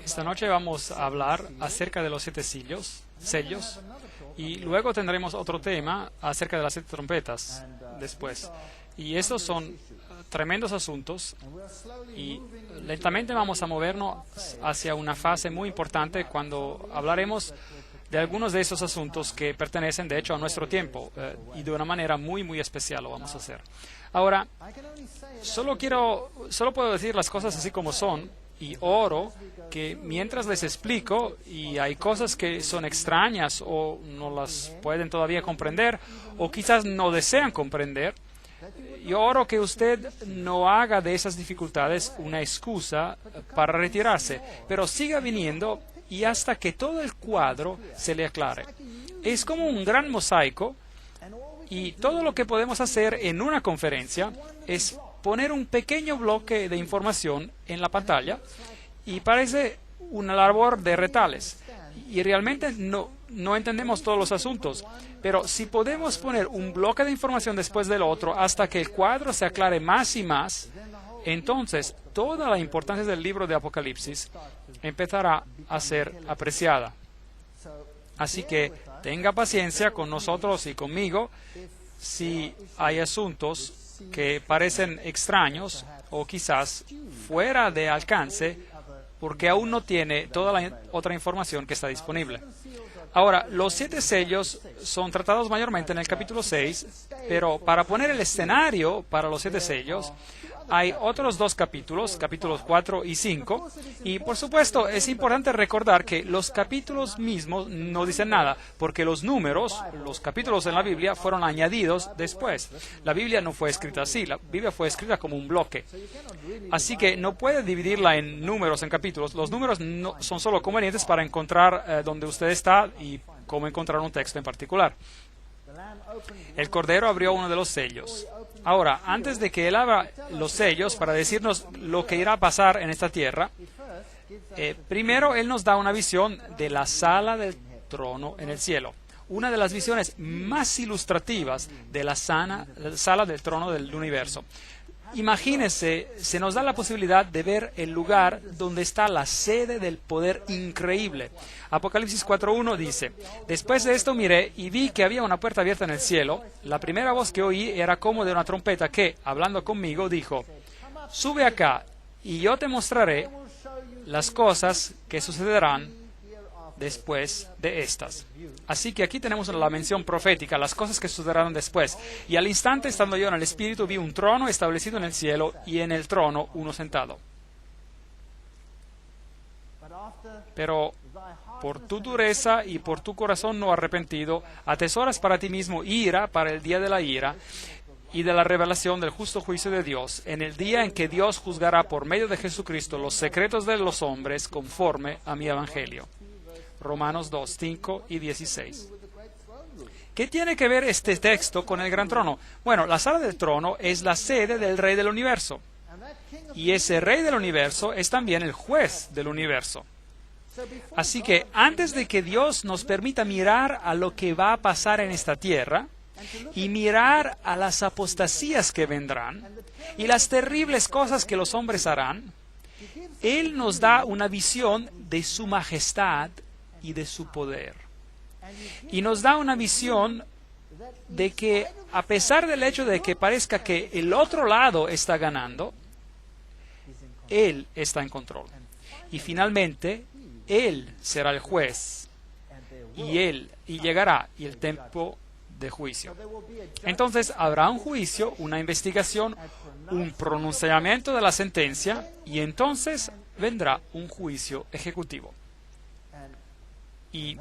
Esta noche vamos a hablar acerca de los 7 sellos, y luego tendremos otro tema acerca de las 7 trompetas después. Y estos son tremendos asuntos y lentamente vamos a movernos hacia una fase muy importante cuando hablaremos de algunos de esos asuntos que pertenecen de hecho a nuestro tiempo y de una manera muy muy especial lo vamos a hacer. Ahora, solo puedo decir las cosas así como son. Y oro que mientras les explico y hay cosas que son extrañas o no las pueden todavía comprender o quizás no desean comprender, yo oro que usted no haga de esas dificultades una excusa para retirarse, pero siga viniendo y hasta que todo el cuadro se le aclare. Es como un gran mosaico y todo lo que podemos hacer en una conferencia es poner un pequeño bloque de información en la pantalla y parece una labor de retales. Y realmente no entendemos todos los asuntos, pero si podemos poner un bloque de información después del otro hasta que el cuadro se aclare más y más, entonces toda la importancia del libro de Apocalipsis empezará a ser apreciada. Así que tenga paciencia con nosotros y conmigo si hay asuntos que parecen extraños o quizás fuera de alcance porque aún no tiene toda la otra información que está disponible. Ahora, los 7 sellos son tratados mayormente en el capítulo 6, pero para poner el escenario para los 7 sellos, hay otros 2 capítulos, capítulos 4 y 5, y por supuesto es importante recordar que los capítulos mismos no dicen nada, porque los números, los capítulos en la Biblia fueron añadidos después. La Biblia no fue escrita así, la Biblia fue escrita como un bloque. Así que no puede dividirla en números, en capítulos. Los números no, son solo convenientes para encontrar dónde usted está y cómo encontrar un texto en particular. El Cordero abrió uno de los sellos. Ahora, antes de que Él abra los sellos para decirnos lo que irá a pasar en esta tierra, primero Él nos da una visión de la sala del trono en el cielo. Una de las visiones más ilustrativas de la sala del trono del universo. Imagínense, se nos da la posibilidad de ver el lugar donde está la sede del poder increíble. Apocalipsis 4.1 dice: Después de esto miré y vi que había una puerta abierta en el cielo. La primera voz que oí era como de una trompeta que, hablando conmigo, dijo: Sube acá y yo te mostraré las cosas que sucederán después de estas. Así que aquí tenemos la mención profética, las cosas que sucederán después. Y al instante, estando yo en el Espíritu, vi un trono establecido en el cielo y en el trono uno sentado. Pero por tu dureza y por tu corazón no arrepentido, atesoras para ti mismo ira para el día de la ira, y de la revelación del justo juicio de Dios, en el día en que Dios juzgará por medio de Jesucristo los secretos de los hombres conforme a mi evangelio. Romanos 2, 5 y 16. ¿Qué tiene que ver este texto con el gran trono? Bueno, la sala del trono es la sede del Rey del universo. Y ese Rey del universo es también el juez del universo. Así que antes de que Dios nos permita mirar a lo que va a pasar en esta tierra y mirar a las apostasías que vendrán y las terribles cosas que los hombres harán, Él nos da una visión de su majestad y de su poder. Y nos da una visión de que, a pesar del hecho de que parezca que el otro lado está ganando, Él está en control. Y finalmente, Él será el juez. Y llegará y el tiempo de juicio. Entonces habrá un juicio, una investigación, un pronunciamiento de la sentencia, y entonces vendrá un juicio ejecutivo. Y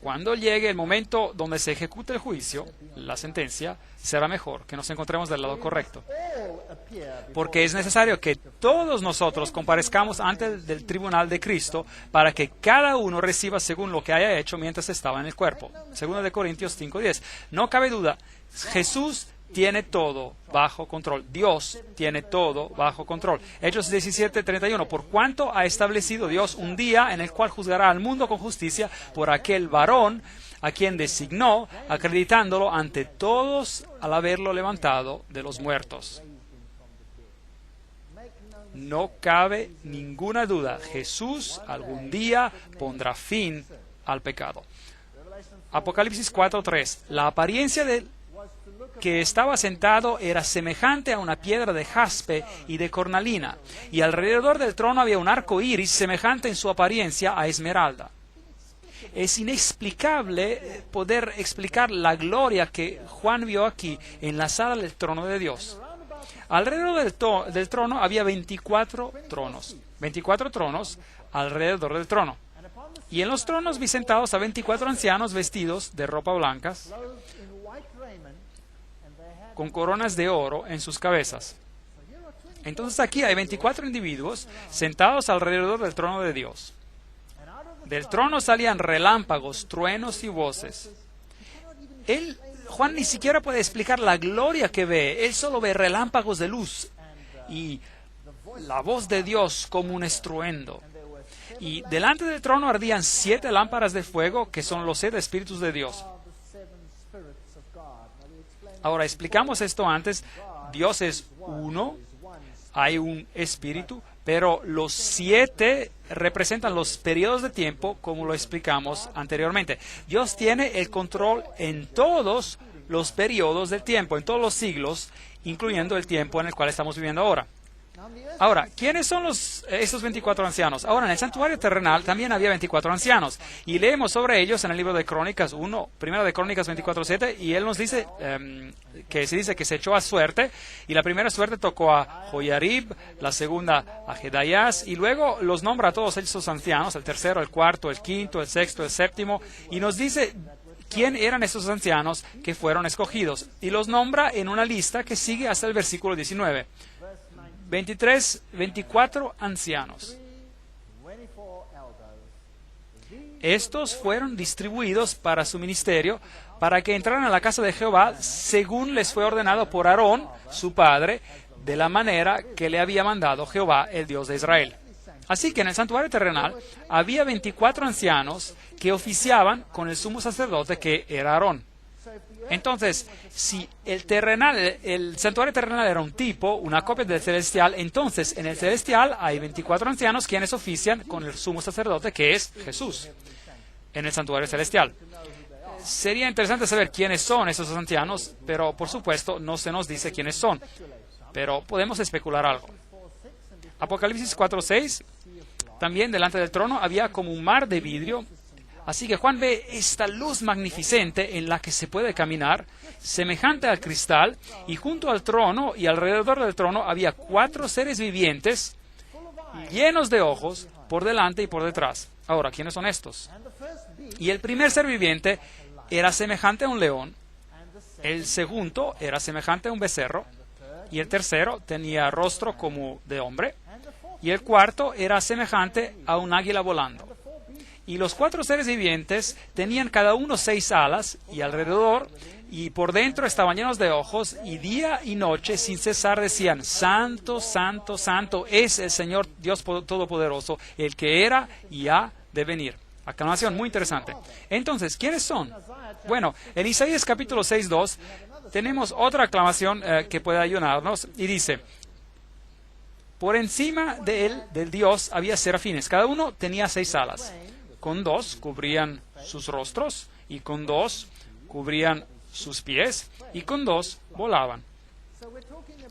cuando llegue el momento donde se ejecute el juicio, la sentencia, será mejor que nos encontremos del lado correcto. Porque es necesario que todos nosotros comparezcamos ante el tribunal de Cristo para que cada uno reciba según lo que haya hecho mientras estaba en el cuerpo. 2 Corintios 5:10. No cabe duda, Jesús tiene todo bajo control. Dios tiene todo bajo control. Hechos 17:31. Por cuanto ha establecido Dios un día en el cual juzgará al mundo con justicia por aquel varón a quien designó, acreditándolo ante todos al haberlo levantado de los muertos. No cabe ninguna duda. Jesús algún día pondrá fin al pecado. Apocalipsis 4:3. La apariencia del que estaba sentado era semejante a una piedra de jaspe y de cornalina, y alrededor del trono había un arco iris semejante en su apariencia a esmeralda. Es inexplicable poder explicar la gloria que Juan vio aquí en la sala del trono de Dios. Alrededor del trono había 24 tronos. 24 tronos alrededor del trono. Y en los tronos vi sentados a 24 ancianos vestidos de ropa blancas, con coronas de oro en sus cabezas. Entonces aquí hay 24 individuos sentados alrededor del trono de Dios. Del trono salían relámpagos, truenos y voces. Juan ni siquiera puede explicar la gloria que ve. Él solo ve relámpagos de luz y la voz de Dios como un estruendo. Y delante del trono ardían 7 lámparas de fuego, que son los 7 espíritus de Dios. Ahora, explicamos esto antes. Dios es uno, hay un espíritu, pero los 7 representan los periodos de tiempo, como lo explicamos anteriormente. Dios tiene el control en todos los periodos del tiempo, en todos los siglos, incluyendo el tiempo en el cual estamos viviendo ahora. Ahora, ¿quiénes son estos 24 ancianos? Ahora, en el santuario terrenal también había 24 ancianos, y leemos sobre ellos en el libro de Crónicas 1, primera de Crónicas 24:7, y él nos dice que se dice que se echó a suerte, y la primera suerte tocó a Joiarib, la segunda a Jedayás, y luego los nombra a todos esos ancianos, el tercero, el cuarto, el quinto, el sexto, el séptimo, y nos dice quién eran esos ancianos que fueron escogidos, y los nombra en una lista que sigue hasta el versículo 19. 24 ancianos. Estos fueron distribuidos para su ministerio, para que entraran a la casa de Jehová, según les fue ordenado por Aarón, su padre, de la manera que le había mandado Jehová, el Dios de Israel. Así que en el santuario terrenal había 24 ancianos que oficiaban con el sumo sacerdote, que era Aarón. Entonces, si el santuario terrenal era un tipo, una copia del celestial, entonces en el celestial hay 24 ancianos quienes ofician con el sumo sacerdote, que es Jesús, en el santuario celestial. Sería interesante saber quiénes son esos ancianos, pero por supuesto no se nos dice quiénes son, pero podemos especular algo. Apocalipsis 4:6, también delante del trono había como un mar de vidrio. Así que Juan ve esta luz magnificente en la que se puede caminar, semejante al cristal, y junto al trono y alrededor del trono había 4 seres vivientes llenos de ojos por delante y por detrás. Ahora, ¿quiénes son estos? Y el primer ser viviente era semejante a un león, El segundo era semejante a un becerro, y el tercero tenía rostro como de hombre, y el cuarto era semejante a un águila volando. Y los 4 seres vivientes tenían cada uno 6 alas, y alrededor y por dentro estaban llenos de ojos, y día y noche sin cesar decían: Santo, Santo, Santo es el Señor Dios Todopoderoso, el que era y ha de venir. Aclamación muy interesante. Entonces, ¿quiénes son? Bueno, en Isaías capítulo 6:2 tenemos otra aclamación que puede ayudarnos, y dice: por encima de él, del Dios, había serafines. Cada uno tenía 6 alas. Con 2 cubrían sus rostros, y con 2 cubrían sus pies, y con 2 volaban.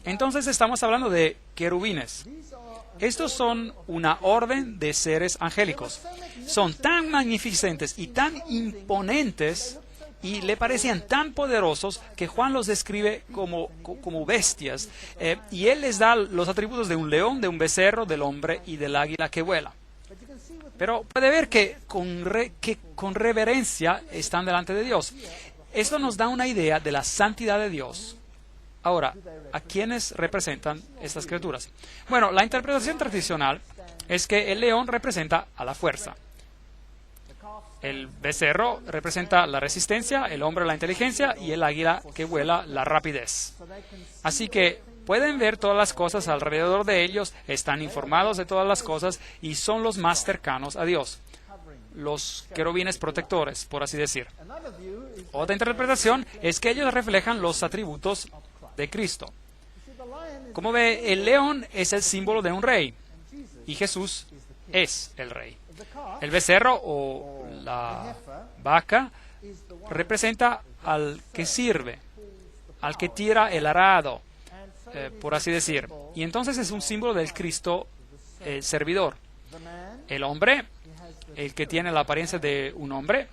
Entonces estamos hablando de querubines. Estos son una orden de seres angélicos. Son tan magnificentes y tan imponentes, y le parecían tan poderosos, que Juan los describe como bestias, y él les da los atributos de un león, de un becerro, del hombre y del águila que vuela. Pero puede ver que con reverencia están delante de Dios. Esto nos da una idea de la santidad de Dios. Ahora, ¿a quiénes representan estas criaturas? Bueno, la interpretación tradicional es que el león representa a la fuerza. El becerro representa la resistencia, el hombre la inteligencia, y el águila que vuela la rapidez. Así que pueden ver todas las cosas alrededor de ellos, están informados de todas las cosas y son los más cercanos a Dios. Los querubines protectores, por así decir. Otra interpretación es que ellos reflejan los atributos de Cristo. Como ve, el león es el símbolo de un rey, y Jesús es el rey. El becerro o la vaca representa al que sirve, al que tira el arado, por así decir. Y entonces es un símbolo del Cristo, el servidor. El hombre, el que tiene la apariencia de un hombre.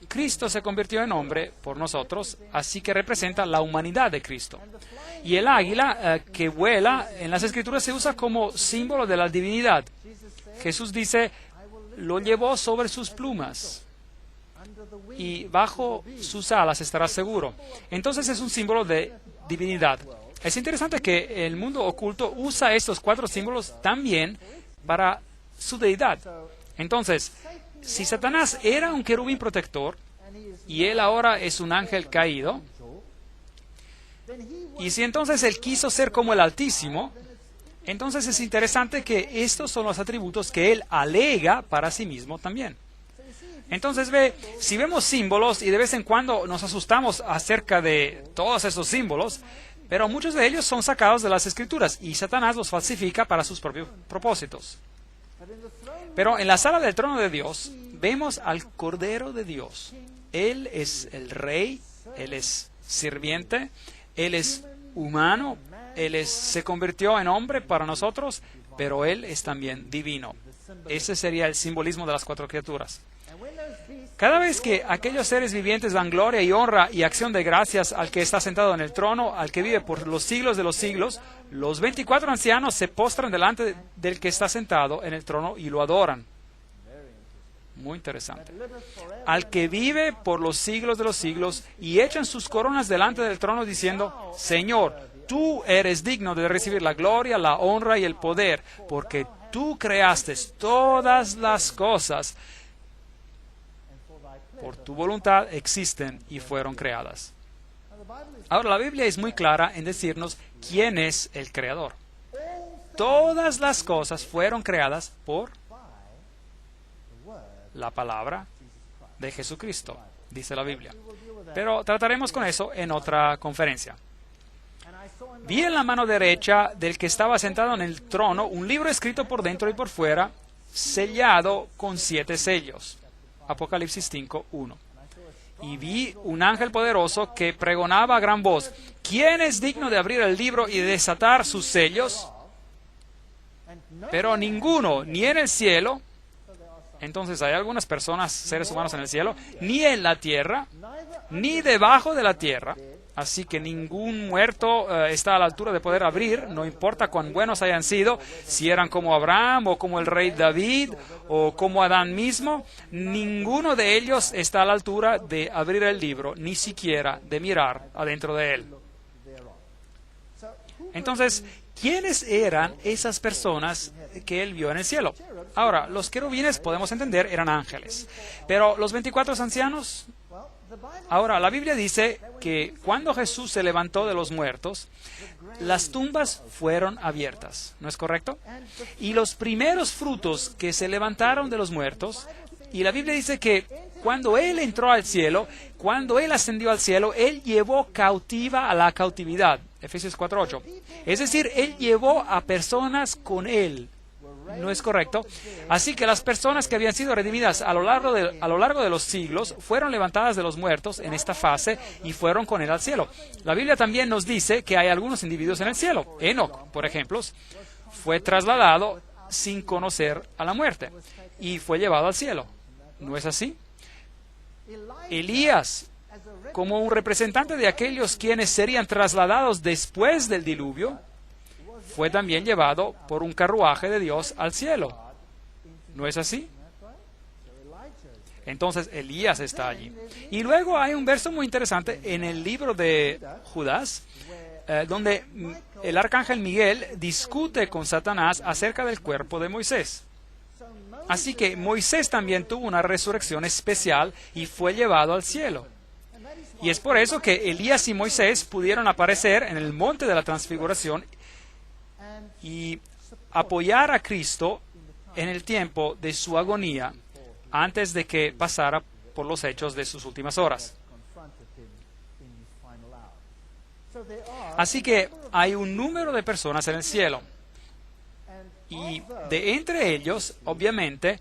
Cristo se convirtió en hombre por nosotros, así que representa la humanidad de Cristo. Y el águila que vuela en las Escrituras se usa como símbolo de la divinidad. Jesús dice: lo llevó sobre sus plumas, y bajo sus alas estará seguro. Entonces es un símbolo de divinidad. Es interesante que el mundo oculto usa estos 4 símbolos también para su deidad. Entonces, si Satanás era un querubín protector, y él ahora es un ángel caído, y si entonces él quiso ser como el Altísimo, entonces es interesante que estos son los atributos que él alega para sí mismo también. Entonces si vemos símbolos, y de vez en cuando nos asustamos acerca de todos esos símbolos, pero muchos de ellos son sacados de las Escrituras, y Satanás los falsifica para sus propios propósitos. Pero en la sala del trono de Dios vemos al Cordero de Dios. Él es el Rey, Él es sirviente, Él es humano, Él se convirtió en hombre para nosotros, pero Él es también divino. Ese sería el simbolismo de las 4 criaturas. Cada vez que aquellos seres vivientes dan gloria y honra y acción de gracias al que está sentado en el trono, al que vive por los siglos de los siglos, los 24 ancianos se postran delante del que está sentado en el trono y lo adoran. Muy interesante. Al que vive por los siglos de los siglos, y echan sus coronas delante del trono diciendo: Señor, tú eres digno de recibir la gloria, la honra y el poder, porque tú creaste todas las cosas. Por tu voluntad existen y fueron creadas. Ahora, la Biblia es muy clara en decirnos quién es el Creador. Todas las cosas fueron creadas por la palabra de Jesucristo, dice la Biblia. Pero trataremos con eso en otra conferencia. Vi en la mano derecha del que estaba sentado en el trono un libro escrito por dentro y por fuera, sellado con 7 sellos. Apocalipsis 5:1. Y vi un ángel poderoso que pregonaba a gran voz: ¿quién es digno de abrir el libro y de desatar sus sellos? Pero ninguno, ni en el cielo. Entonces hay algunas personas, seres humanos en el cielo, ni en la tierra, ni debajo de la tierra, Así que ningún muerto está a la altura de poder abrir, no importa cuán buenos hayan sido, si eran como Abraham o como el rey David o como Adán mismo, ninguno de ellos está a la altura de abrir el libro, ni siquiera de mirar adentro de él. Entonces, ¿quiénes eran esas personas que él vio en el cielo? Ahora, los querubines, podemos entender, eran ángeles. Pero los 24 ancianos. Ahora, la Biblia dice que cuando Jesús se levantó de los muertos, las tumbas fueron abiertas, ¿no es correcto? Y los primeros frutos que se levantaron de los muertos, y la Biblia dice que cuando Él entró al cielo, cuando Él ascendió al cielo, Él llevó cautiva a la cautividad, Efesios 4:8. Es decir, Él llevó a personas con Él. ¿No es correcto? Así que las personas que habían sido redimidas a lo largo de los siglos fueron levantadas de los muertos en esta fase y fueron con él al cielo. La Biblia también nos dice que hay algunos individuos en el cielo. Enoc, por ejemplo, fue trasladado sin conocer a la muerte y fue llevado al cielo. ¿No es así? Elías, como un representante de aquellos quienes serían trasladados después del diluvio, fue también llevado por un carruaje de Dios al cielo. ¿No es así? Entonces Elías está allí. Y luego hay un verso muy interesante en el libro de Judas, donde el arcángel Miguel discute con Satanás acerca del cuerpo de Moisés. Así que Moisés también tuvo una resurrección especial y fue llevado al cielo. Y es por eso que Elías y Moisés pudieron aparecer en el monte de la transfiguración y apoyar a Cristo en el tiempo de su agonía antes de que pasara por los hechos de sus últimas horas. Así que hay un número de personas en el cielo y de entre ellos, obviamente,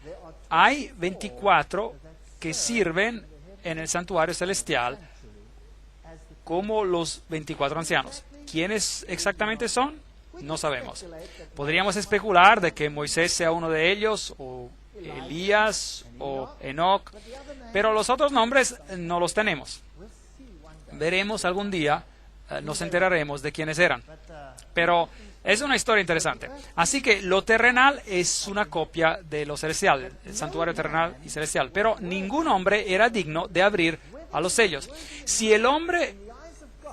hay 24 que sirven en el santuario celestial como los 24 ancianos. ¿Quiénes exactamente son? No sabemos. Podríamos especular de que Moisés sea uno de ellos, o Elías, o Enoc, pero los otros nombres no los tenemos. Veremos algún día, nos enteraremos de quiénes eran. Pero es una historia interesante. Así que lo terrenal es una copia de lo celestial, el santuario terrenal y celestial. Pero ningún hombre era digno de abrir a los sellos. Si el hombre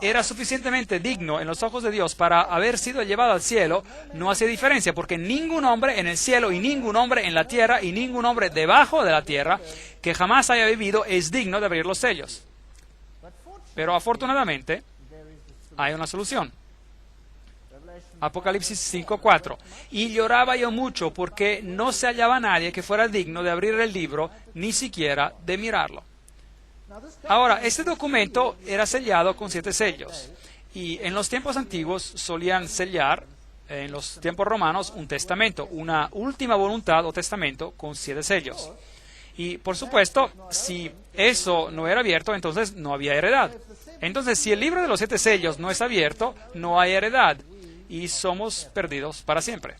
era suficientemente digno en los ojos de Dios para haber sido llevado al cielo, no hacía diferencia, porque ningún hombre en el cielo y ningún hombre en la tierra y ningún hombre debajo de la tierra que jamás haya vivido es digno de abrir los sellos. Pero afortunadamente hay una solución. Apocalipsis 5:4. Y lloraba yo mucho porque no se hallaba nadie que fuera digno de abrir el libro, ni siquiera de mirarlo. Ahora, este documento era sellado con 7 sellos, y en los tiempos antiguos solían sellar, en los tiempos romanos, un testamento, una última voluntad o testamento con 7 sellos. Y, por supuesto, si eso no era abierto, entonces no había heredad. Entonces, si el libro de los 7 sellos no es abierto, no hay heredad, y somos perdidos para siempre.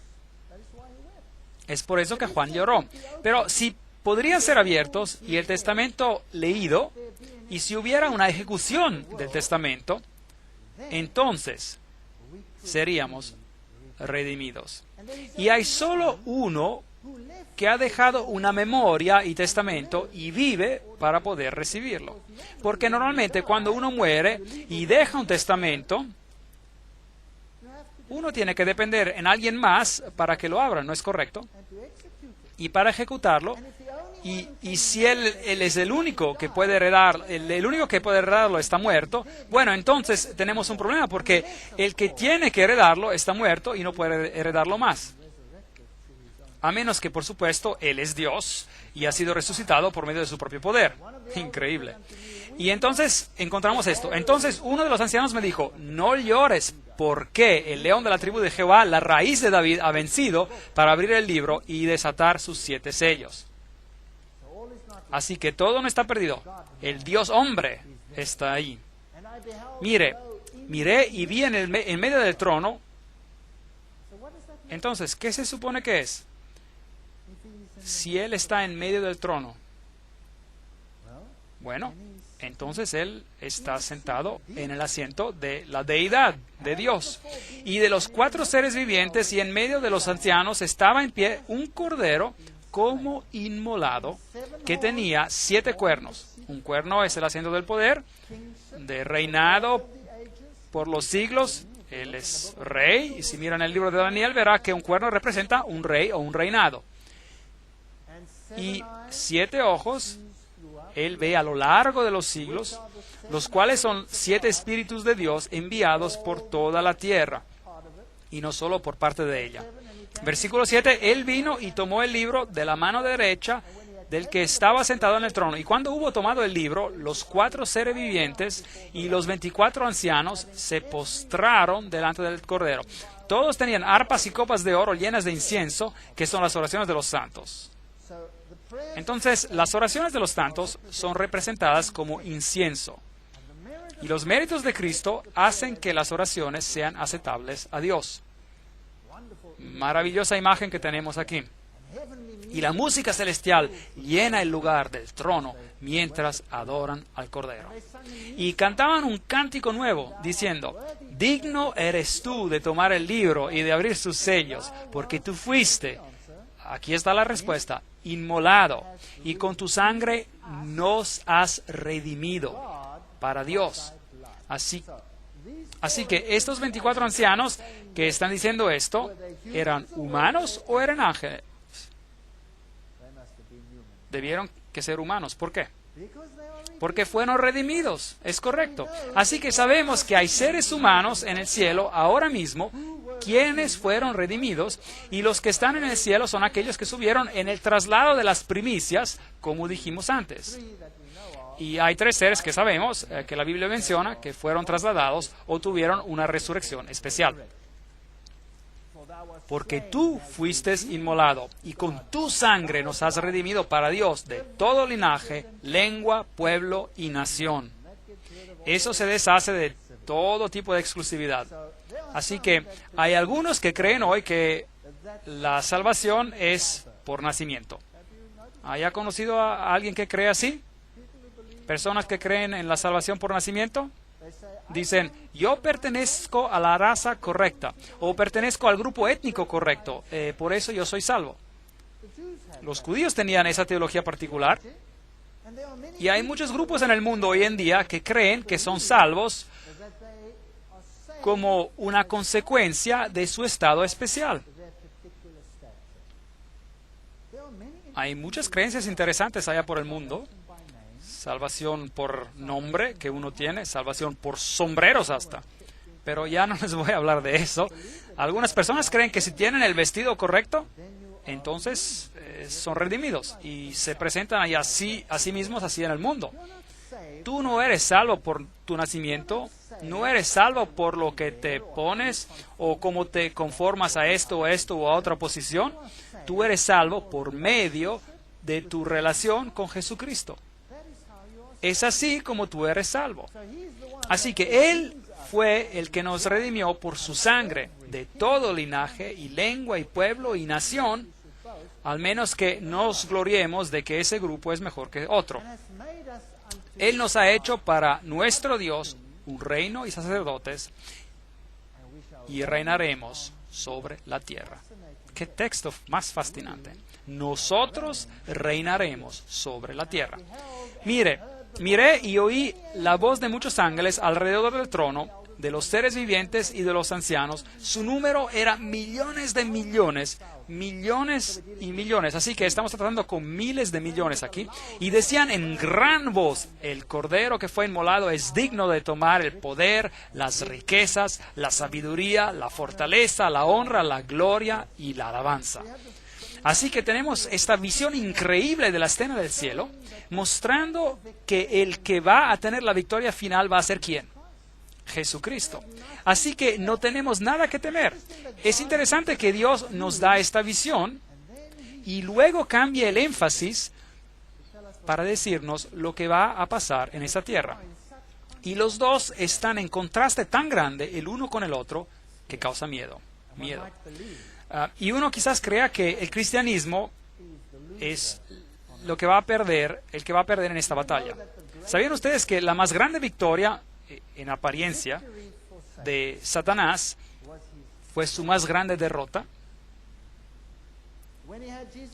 Es por eso que Juan lloró. Pero si podrían ser abiertos y el testamento leído, y si hubiera una ejecución del testamento, entonces seríamos redimidos. Y hay solo uno que ha dejado una memoria y testamento y vive para poder recibirlo. Porque normalmente cuando uno muere y deja un testamento, uno tiene que depender en alguien más para que lo abra, ¿no es correcto? Y para ejecutarlo, y si él es el único que puede heredar, el único que puede heredarlo está muerto, bueno, entonces tenemos un problema, porque el que tiene que heredarlo está muerto y no puede heredarlo más. A menos que, por supuesto, él es Dios y ha sido resucitado por medio de su propio poder. Increíble. Y entonces encontramos esto. Entonces uno de los ancianos me dijo: no llores, porque el león de la tribu de Jehová, la raíz de David, ha vencido para abrir el libro y desatar sus 7 sellos. Así que todo no está perdido. El Dios hombre está ahí. Miré y vi en medio del trono. Entonces, ¿qué se supone que es? Si Él está en medio del trono. Bueno, entonces Él está sentado en el asiento de la deidad, de Dios. Y de los 4 seres vivientes y en medio de los ancianos estaba en pie un cordero como inmolado que tenía 7 cuernos. Un cuerno es el asiento del poder, de reinado por los siglos. Él es rey, y si miran el libro de Daniel verá que un cuerno representa un rey o un reinado. Y 7 ojos, Él ve a lo largo de los siglos, los cuales son 7 espíritus de Dios enviados por toda la tierra, y no solo por parte de ella. Versículo 7, Él vino y tomó el libro de la mano derecha del que estaba sentado en el trono. Y cuando hubo tomado el libro, los 4 seres vivientes y los 24 ancianos se postraron delante del Cordero. Todos tenían arpas y copas de oro llenas de incienso, que son las oraciones de los santos. Entonces, las oraciones de los santos son representadas como incienso. Y los méritos de Cristo hacen que las oraciones sean aceptables a Dios. Maravillosa imagen que tenemos aquí. Y la música celestial llena el lugar del trono mientras adoran al Cordero. Y cantaban un cántico nuevo, diciendo: digno eres tú de tomar el libro y de abrir sus sellos, porque tú fuiste, aquí está la respuesta, inmolado, y con tu sangre nos has redimido para Dios. Así que estos 24 ancianos que están diciendo esto, ¿eran humanos o eran ángeles? Debieron que ser humanos. ¿Por qué? Porque fueron redimidos. Es correcto. Así que sabemos que hay seres humanos en el cielo ahora mismo quienes fueron redimidos, y los que están en el cielo son aquellos que subieron en el traslado de las primicias, como dijimos antes. Y hay 3 seres que sabemos, que la Biblia menciona, que fueron trasladados o tuvieron una resurrección especial. Porque tú fuiste inmolado, y con tu sangre nos has redimido para Dios de todo linaje, lengua, pueblo y nación. Eso se deshace de todo tipo de exclusividad. Así que hay algunos que creen hoy que la salvación es por nacimiento. ¿Haya conocido a alguien que cree así? Personas que creen en la salvación por nacimiento. Dicen: yo pertenezco a la raza correcta, o pertenezco al grupo étnico correcto, por eso yo soy salvo. Los judíos tenían esa teología particular, y hay muchos grupos en el mundo hoy en día que creen que son salvos como una consecuencia de su estado especial. Hay muchas creencias interesantes allá por el mundo. Salvación por nombre que uno tiene, salvación por sombreros hasta. Pero ya no les voy a hablar de eso. Algunas personas creen que si tienen el vestido correcto, entonces son redimidos y se presentan ahí así, a sí mismos así en el mundo. Tú no eres salvo por tu nacimiento, no eres salvo por lo que te pones o cómo te conformas a esto o a otra posición. Tú eres salvo por medio de tu relación con Jesucristo. Es así como tú eres salvo. Así que Él fue el que nos redimió por su sangre de todo linaje y lengua y pueblo y nación, al menos que nos gloriemos de que ese grupo es mejor que otro. Él nos ha hecho para nuestro Dios un reino y sacerdotes, y reinaremos sobre la tierra. ¡Qué texto más fascinante! Nosotros reinaremos sobre la tierra. Miré y oí la voz de muchos ángeles alrededor del trono, de los seres vivientes y de los ancianos. Su número era millones de millones, millones y millones. Así que estamos tratando con miles de millones aquí. Y decían en gran voz: el Cordero que fue inmolado es digno de tomar el poder, las riquezas, la sabiduría, la fortaleza, la honra, la gloria y la alabanza. Así que tenemos esta visión increíble de la escena del cielo, mostrando que el que va a tener la victoria final va a ser ¿quién? Jesucristo. Así que no tenemos nada que temer. Es interesante que Dios nos da esta visión y luego cambia el énfasis para decirnos lo que va a pasar en esta tierra. Y los dos están en contraste tan grande el uno con el otro que causa miedo. Y uno quizás crea que el cristianismo es lo que va a perder, el que va a perder en esta batalla. ¿Sabían ustedes que la más grande victoria, en apariencia, de Satanás fue su más grande derrota?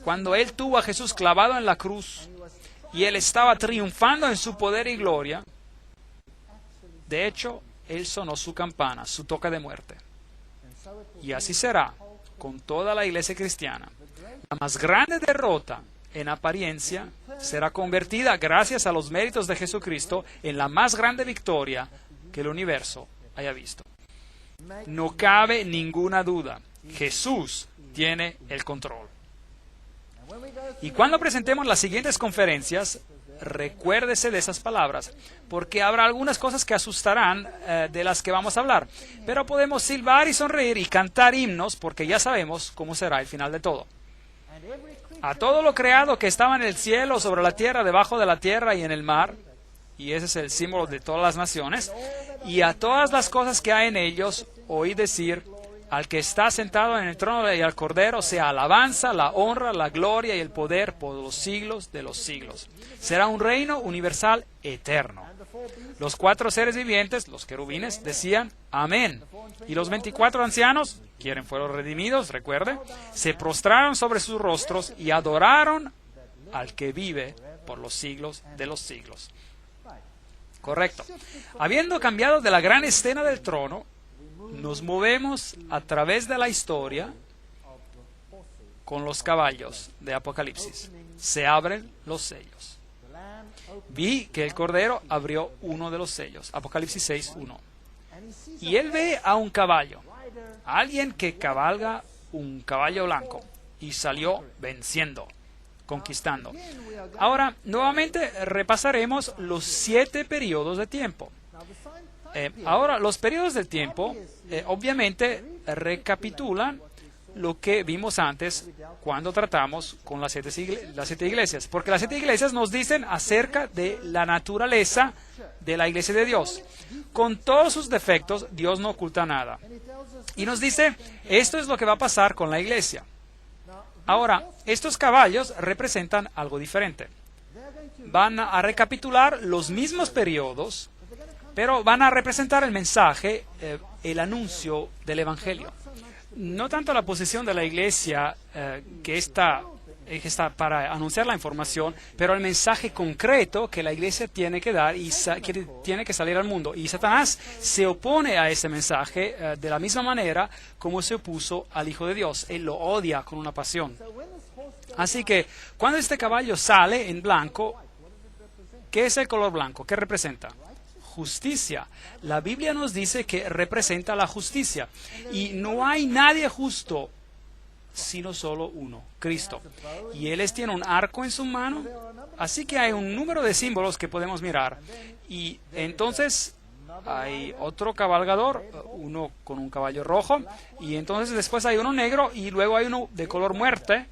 Cuando él tuvo a Jesús clavado en la cruz y él estaba triunfando en su poder y gloria, de hecho, él sonó su campana, su toque de muerte. Y así será con toda la iglesia cristiana. La más grande derrota, en apariencia, será convertida, gracias a los méritos de Jesucristo, en la más grande victoria que el universo haya visto. No cabe ninguna duda. Jesús tiene el control. Y cuando presentemos las siguientes conferencias, recuérdese de esas palabras, porque habrá algunas cosas que asustarán de las que vamos a hablar. Pero podemos silbar y sonreír y cantar himnos, porque ya sabemos cómo será el final de todo. A todo lo creado que estaba en el cielo, sobre la tierra, debajo de la tierra y en el mar, y ese es el símbolo de todas las naciones, y a todas las cosas que hay en ellos, oí decir: al que está sentado en el trono y al Cordero sea alabanza, la honra, la gloria y el poder por los siglos de los siglos. Será un reino universal eterno. Los 4 seres vivientes, los querubines, decían amén. Y los 24 ancianos, quienes fueron redimidos, recuerde, se prostraron sobre sus rostros y adoraron al que vive por los siglos de los siglos. Correcto. Habiendo cambiado de la gran escena del trono, nos movemos a través de la historia con los caballos de Apocalipsis. Se abren los sellos. Vi que el Cordero abrió uno de los sellos. Apocalipsis 6:1. Y él ve a un caballo, alguien que cabalga un caballo blanco, y salió venciendo, conquistando. Ahora, nuevamente repasaremos los 7 periodos de tiempo. Ahora, los periodos del tiempo, obviamente, recapitulan lo que vimos antes cuando tratamos con las 7 iglesias. Porque las 7 iglesias nos dicen acerca de la naturaleza de la iglesia de Dios. Con todos sus defectos, Dios no oculta nada. Y nos dice, esto es lo que va a pasar con la iglesia. Ahora, estos caballos representan algo diferente. Van a recapitular los mismos periodos, pero van a representar el mensaje, el anuncio del Evangelio. No tanto la posición de la iglesia que está para anunciar la información, pero el mensaje concreto que la iglesia tiene que dar y que tiene que salir al mundo. Y Satanás se opone a ese mensaje de la misma manera como se opuso al Hijo de Dios. Él lo odia con una pasión. Así que cuando este caballo sale en blanco, ¿qué es el color blanco? ¿Qué representa? Justicia. La Biblia nos dice que representa la justicia. Y no hay nadie justo, sino solo uno, Cristo. Y Él tiene un arco en su mano. Así que hay un número de símbolos que podemos mirar. Y entonces hay otro cabalgador, uno con un caballo rojo. Y entonces después hay uno negro y luego hay uno de color muerte,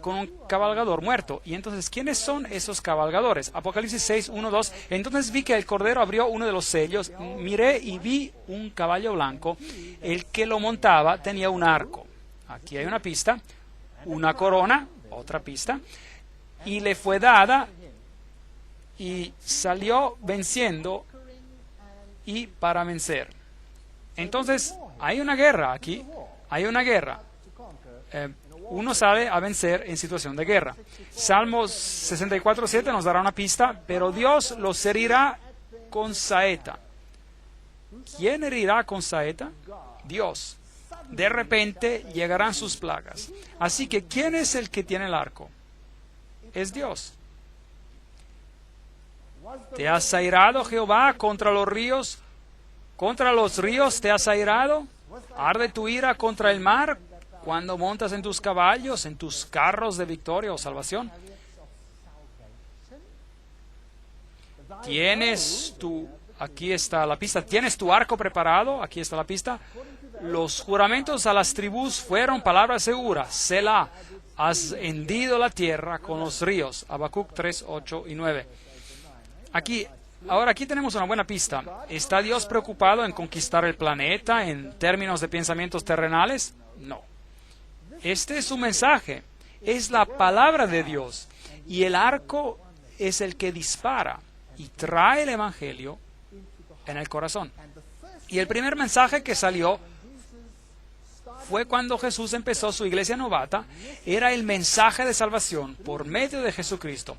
con un cabalgador muerto. Y entonces, ¿quiénes son esos cabalgadores? Apocalipsis 6:1-2. Entonces vi que el Cordero abrió uno de los sellos, miré y vi un caballo blanco. El que lo montaba tenía un arco. Aquí hay una pista, una corona, otra pista, y le fue dada y salió venciendo y para vencer. Entonces, hay una guerra aquí, hay una guerra. Uno sale a vencer en situación de guerra. Salmos 64:7 nos dará una pista, pero Dios los herirá con saeta. ¿Quién herirá con saeta? Dios. De repente llegarán sus plagas. Así que, ¿quién es el que tiene el arco? Es Dios. ¿Te has airado, Jehová, contra los ríos? ¿Contra los ríos te has airado? ¿Arde tu ira contra el mar? Cuando montas en tus caballos, en tus carros de victoria o salvación. Aquí está la pista, ¿tienes tu arco preparado? Aquí está la pista. Los juramentos a las tribus fueron palabras seguras. Selah, has hendido la tierra con los ríos. Habacuc 3:8-9. Ahora aquí tenemos una buena pista. ¿Está Dios preocupado en conquistar el planeta en términos de pensamientos terrenales? No. Este es su mensaje. Es la palabra de Dios. Y el arco es el que dispara. y trae el Evangelio en el corazón. Y el primer mensaje que salió fue cuando Jesús empezó su iglesia novata, era el mensaje de salvación por medio de Jesucristo.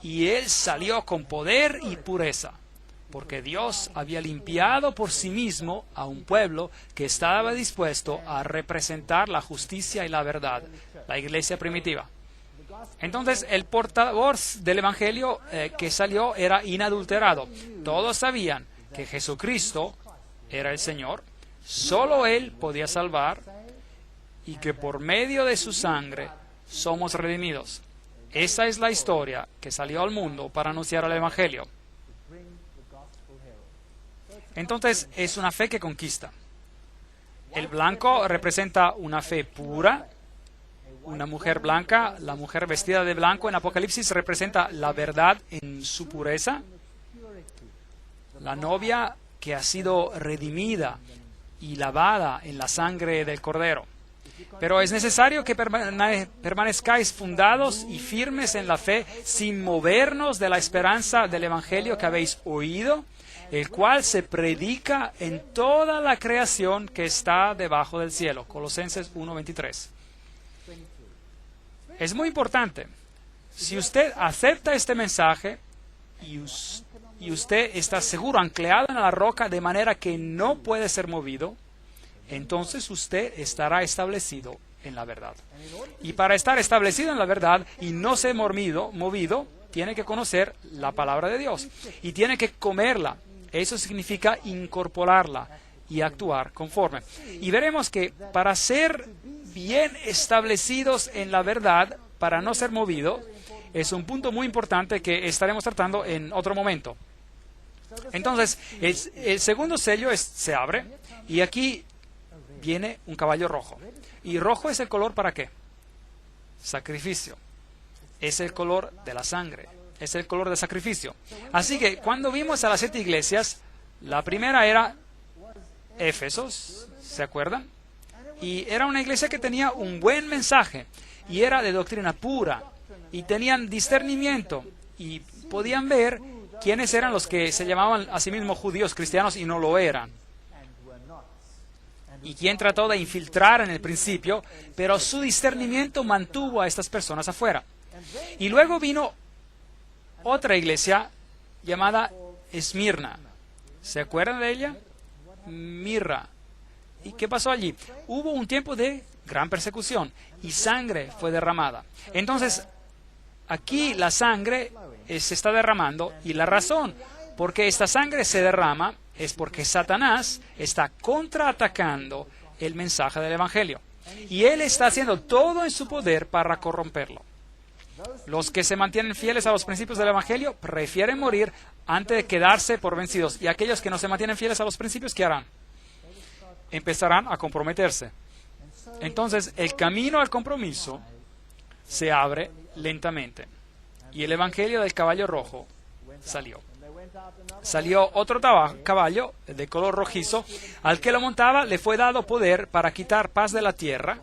Y Él salió con poder y pureza, porque Dios había limpiado por sí mismo a un pueblo que estaba dispuesto a representar la justicia y la verdad, la iglesia primitiva. Entonces, el portavoz del Evangelio que salió era inadulterado. Todos sabían que Jesucristo era el Señor, solo Él podía salvar, y que por medio de su sangre somos redimidos. Esa es la historia que salió al mundo para anunciar el Evangelio. Entonces, es una fe que conquista. El blanco representa una fe pura. Una mujer blanca, la mujer vestida de blanco en Apocalipsis representa la verdad en su pureza. La novia que ha sido redimida y lavada en la sangre del Cordero. Pero es necesario que permanezcáis fundados y firmes en la fe, sin movernos de la esperanza del Evangelio que habéis oído, el cual se predica en toda la creación que está debajo del cielo. Colosenses 1:23. Es muy importante. Si usted acepta este mensaje y usted está seguro, anclado en la roca de manera que no puede ser movido, entonces usted estará establecido en la verdad. Y para estar establecido en la verdad y no ser movido, tiene que conocer la palabra de Dios y tiene que comerla. Eso significa incorporarla y actuar conforme. Y veremos que para ser bien establecidos en la verdad, para no ser movido, es un punto muy importante que estaremos tratando en otro momento. Entonces, el segundo sello se abre y aquí viene un caballo rojo. ¿Y rojo es el color para qué? Sacrificio. Es el color de la sangre. Es el color de sacrificio. Así que cuando vimos a las 7 iglesias, la primera era Éfesos, ¿se acuerdan? Y era una iglesia que tenía un buen mensaje y era de doctrina pura y tenían discernimiento y podían ver quiénes eran los que se llamaban a sí mismos judíos cristianos y no lo eran. Y quien trató de infiltrar en el principio, pero su discernimiento mantuvo a estas personas afuera. Y luego vino otra iglesia llamada Esmirna. ¿Se acuerdan de ella? Mirra. ¿Y qué pasó allí? Hubo un tiempo de gran persecución y sangre fue derramada. Entonces, aquí la sangre se está derramando y la razón por qué esta sangre se derrama es porque Satanás está contraatacando el mensaje del Evangelio. Y él está haciendo todo en su poder para corromperlo. Los que se mantienen fieles a los principios del Evangelio prefieren morir antes de quedarse por vencidos. Y aquellos que no se mantienen fieles a los principios, ¿qué harán? Empezarán a comprometerse. Entonces, el camino al compromiso se abre lentamente. Y el Evangelio del caballo rojo salió. Salió otro caballo de color rojizo. Al que lo montaba le fue dado poder para quitar paz de la tierra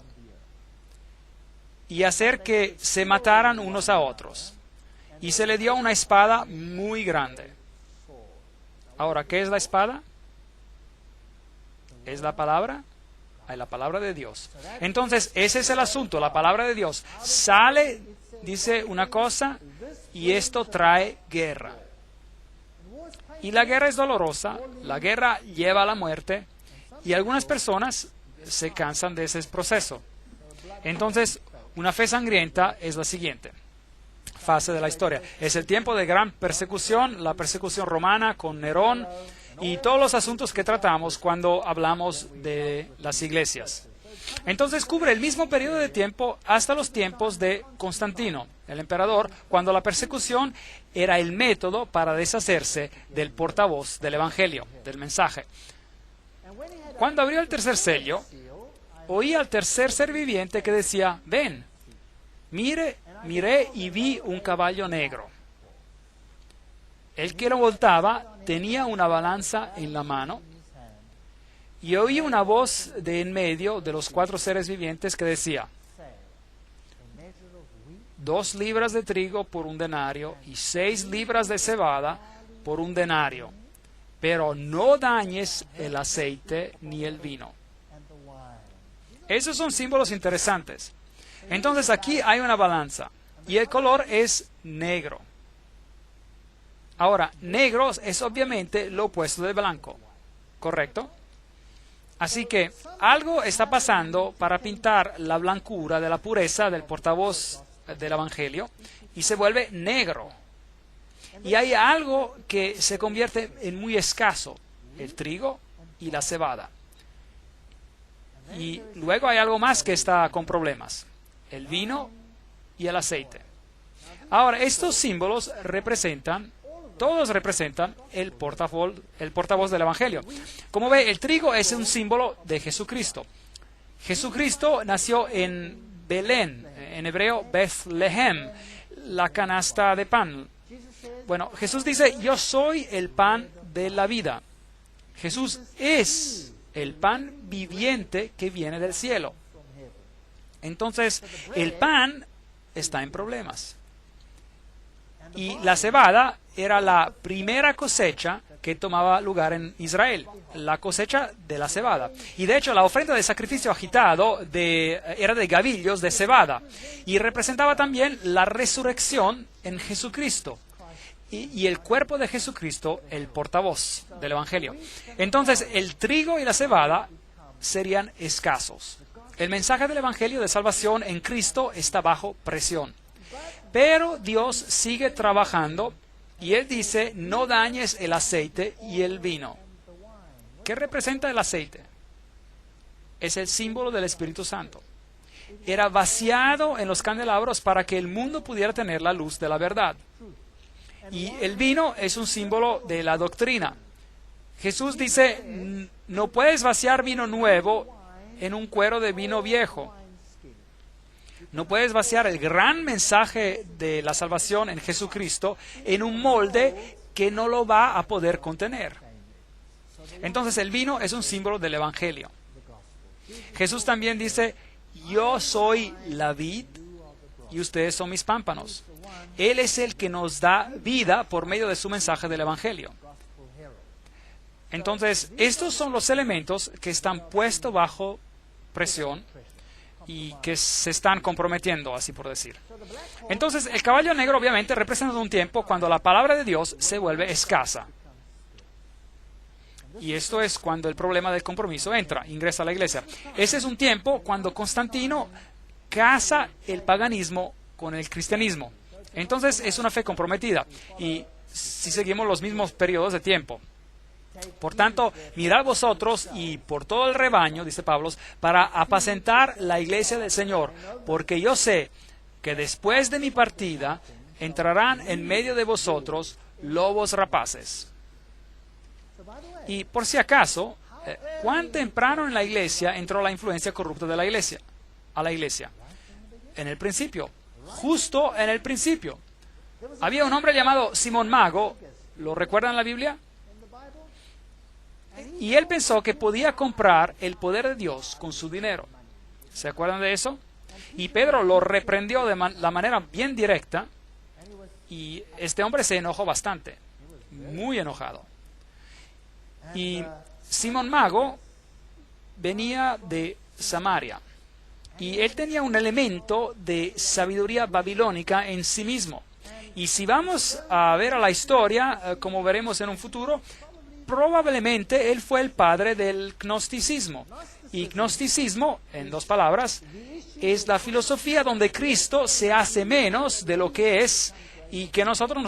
y hacer que se mataran unos a otros. Y se le dio una espada muy grande. Ahora, ¿qué es la espada? ¿Es la palabra? Hay la palabra de Dios. Entonces, ese es el asunto, la palabra de Dios. Sale, dice una cosa, y esto trae guerra. Y la guerra es dolorosa, la guerra lleva a la muerte, y algunas personas se cansan de ese proceso. Entonces, una fe sangrienta es la siguiente fase de la historia. Es el tiempo de gran persecución, la persecución romana con Nerón y todos los asuntos que tratamos cuando hablamos de las iglesias. Entonces cubre el mismo periodo de tiempo hasta los tiempos de Constantino, el emperador, cuando la persecución era el método para deshacerse del portavoz del Evangelio, del mensaje. Cuando abrió el tercer sello, oí al tercer ser viviente que decía: ven, miré y vi un caballo negro. El que lo montaba tenía una balanza en la mano, y oí una voz de en medio de los 4 seres vivientes que decía: 2 libras de trigo por 1 denario y 6 libras de cebada por un denario, pero no dañes el aceite ni el vino. Esos son símbolos interesantes. Entonces aquí hay una balanza y el color es negro. Ahora, negro es obviamente lo opuesto de blanco, ¿correcto? Así que algo está pasando para pintar la blancura de la pureza del portavoz del Evangelio y se vuelve negro. Y hay algo que se convierte en muy escaso, el trigo y la cebada. Y luego hay algo más que está con problemas, el vino y el aceite. Ahora, estos símbolos todos representan el portavoz del Evangelio. Como ve, el trigo es un símbolo de Jesucristo. Jesucristo nació en Belén, en hebreo Bethlehem, la canasta de pan. Bueno, Jesús dice, yo soy el pan de la vida. Jesús es el pan viviente que viene del cielo. Entonces, el pan está en problemas. Y la cebada era la primera cosecha que tomaba lugar en Israel, la cosecha de la cebada. Y de hecho, la ofrenda de sacrificio agitado era de gavillos de cebada y representaba también la resurrección en Jesucristo. Y el cuerpo de Jesucristo, el portavoz del Evangelio. Entonces, el trigo y la cebada serían escasos. El mensaje del Evangelio de salvación en Cristo está bajo presión. Pero Dios sigue trabajando y Él dice, no dañes el aceite y el vino. ¿Qué representa el aceite? Es el símbolo del Espíritu Santo. Era vaciado en los candelabros para que el mundo pudiera tener la luz de la verdad. Y el vino es un símbolo de la doctrina. Jesús dice, no puedes vaciar vino nuevo en un cuero de vino viejo. No puedes vaciar el gran mensaje de la salvación en Jesucristo en un molde que no lo va a poder contener. Entonces el vino es un símbolo del Evangelio. Jesús también dice, yo soy la vid y ustedes son mis pámpanos. Él es el que nos da vida por medio de su mensaje del Evangelio. Entonces, estos son los elementos que están puestos bajo presión y que se están comprometiendo, así por decir. Entonces, el caballo negro obviamente representa un tiempo cuando la palabra de Dios se vuelve escasa. Y esto es cuando el problema del compromiso ingresa a la iglesia. Ese es un tiempo cuando Constantino casa el paganismo con el cristianismo. Entonces es una fe comprometida y si seguimos los mismos periodos de tiempo. Por tanto, mirad vosotros y por todo el rebaño, dice Pablo, para apacentar la iglesia del Señor, porque yo sé que después de mi partida entrarán en medio de vosotros lobos rapaces. Y por si acaso, ¿cuán temprano en la iglesia entró la influencia corrupta de la iglesia a la iglesia? En el principio, justo en el principio. Había un hombre llamado Simón Mago, ¿lo recuerdan en la Biblia? Y él pensó que podía comprar el poder de Dios con su dinero. ¿Se acuerdan de eso? Y Pedro lo reprendió de la manera bien directa y este hombre se enojó bastante, muy enojado. Y Simón Mago venía de Samaria y él tenía un elemento de sabiduría babilónica en sí mismo. Y si vamos a ver a la historia, como veremos en un futuro, probablemente él fue el padre del gnosticismo. Y gnosticismo, en dos palabras, es la filosofía donde Cristo se hace menos de lo que es y que nosotros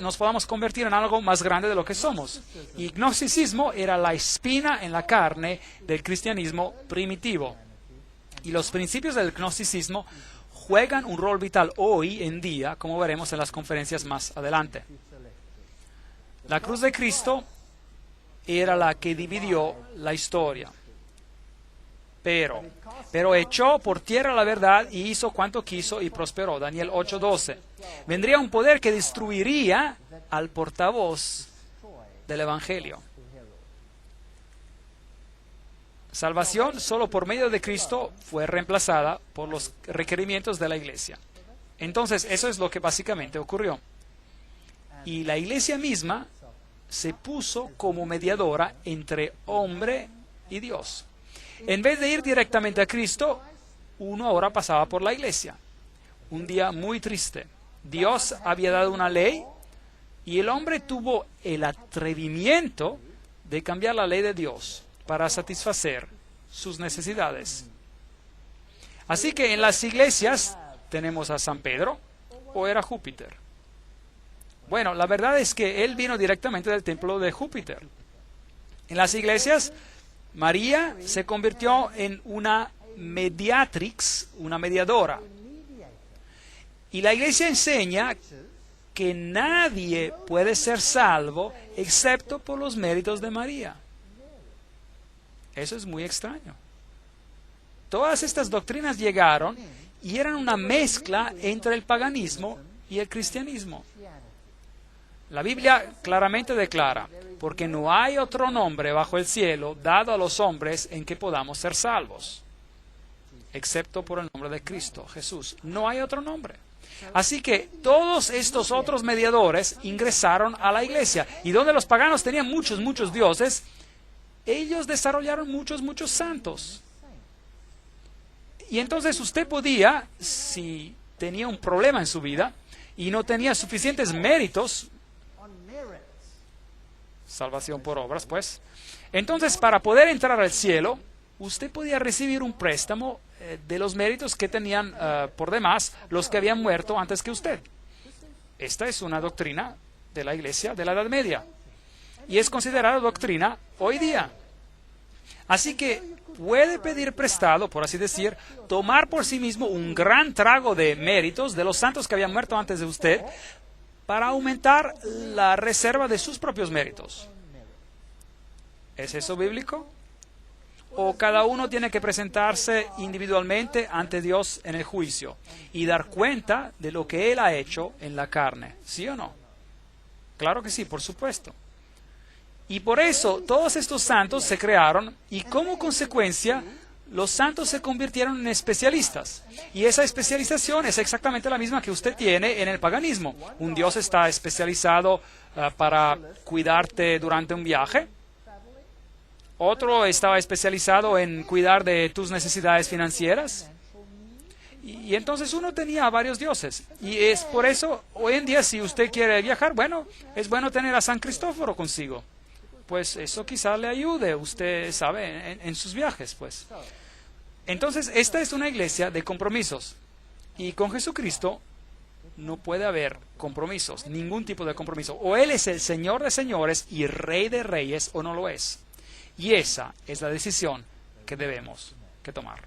nos podamos convertir en algo más grande de lo que somos. Y gnosticismo era la espina en la carne del cristianismo primitivo. Y los principios del gnosticismo juegan un rol vital hoy en día, como veremos en las conferencias más adelante. La cruz de Cristo era la que dividió la historia. Pero echó por tierra la verdad y hizo cuanto quiso y prosperó. Daniel 8:12. Vendría un poder que destruiría al portavoz del Evangelio. Salvación solo por medio de Cristo fue reemplazada por los requerimientos de la iglesia. Entonces, eso es lo que básicamente ocurrió. Y la iglesia misma se puso como mediadora entre hombre y Dios. En vez de ir directamente a Cristo, uno ahora pasaba por la iglesia. Un día muy triste. Dios había dado una ley y el hombre tuvo el atrevimiento de cambiar la ley de Dios para satisfacer sus necesidades. Así que en las iglesias tenemos a San Pedro, o era Júpiter. Bueno, la verdad es que él vino directamente del templo de Júpiter. En las iglesias, María se convirtió en una mediatrix, una mediadora. Y la iglesia enseña que nadie puede ser salvo excepto por los méritos de María. Eso es muy extraño. Todas estas doctrinas llegaron y eran una mezcla entre el paganismo y el cristianismo. La Biblia claramente declara, porque no hay otro nombre bajo el cielo dado a los hombres en que podamos ser salvos, excepto por el nombre de Cristo, Jesús. No hay otro nombre. Así que todos estos otros mediadores ingresaron a la iglesia. Y donde los paganos tenían muchos dioses, ellos desarrollaron muchos santos. Y entonces usted podía, si tenía un problema en su vida y no tenía suficientes méritos, salvación por obras, pues, entonces para poder entrar al cielo, usted podía recibir un préstamo de los méritos que tenían por demás los que habían muerto antes que usted. Esta es una doctrina de la iglesia de la Edad Media y es considerada doctrina hoy día. Así que puede pedir prestado, por así decir, tomar por sí mismo un gran trago de méritos de los santos que habían muerto antes de usted para aumentar la reserva de sus propios méritos. ¿Es eso bíblico? ¿O cada uno tiene que presentarse individualmente ante Dios en el juicio y dar cuenta de lo que Él ha hecho en la carne? ¿Sí o no? Claro que sí, por supuesto. Y por eso todos estos santos se crearon y como consecuencia los santos se convirtieron en especialistas. Y esa especialización es exactamente la misma que usted tiene en el paganismo. Un dios está especializado para cuidarte durante un viaje. Otro estaba especializado en cuidar de tus necesidades financieras. Y entonces uno tenía varios dioses. Y es por eso, hoy en día, si usted quiere viajar, bueno, es bueno tener a San Cristóforo consigo. Pues eso quizá le ayude, usted sabe, en sus viajes, pues. Entonces, esta es una iglesia de compromisos. Y con Jesucristo no puede haber compromisos, ningún tipo de compromiso. O Él es el Señor de señores y Rey de reyes, o no lo es. Y esa es la decisión que debemos que tomar.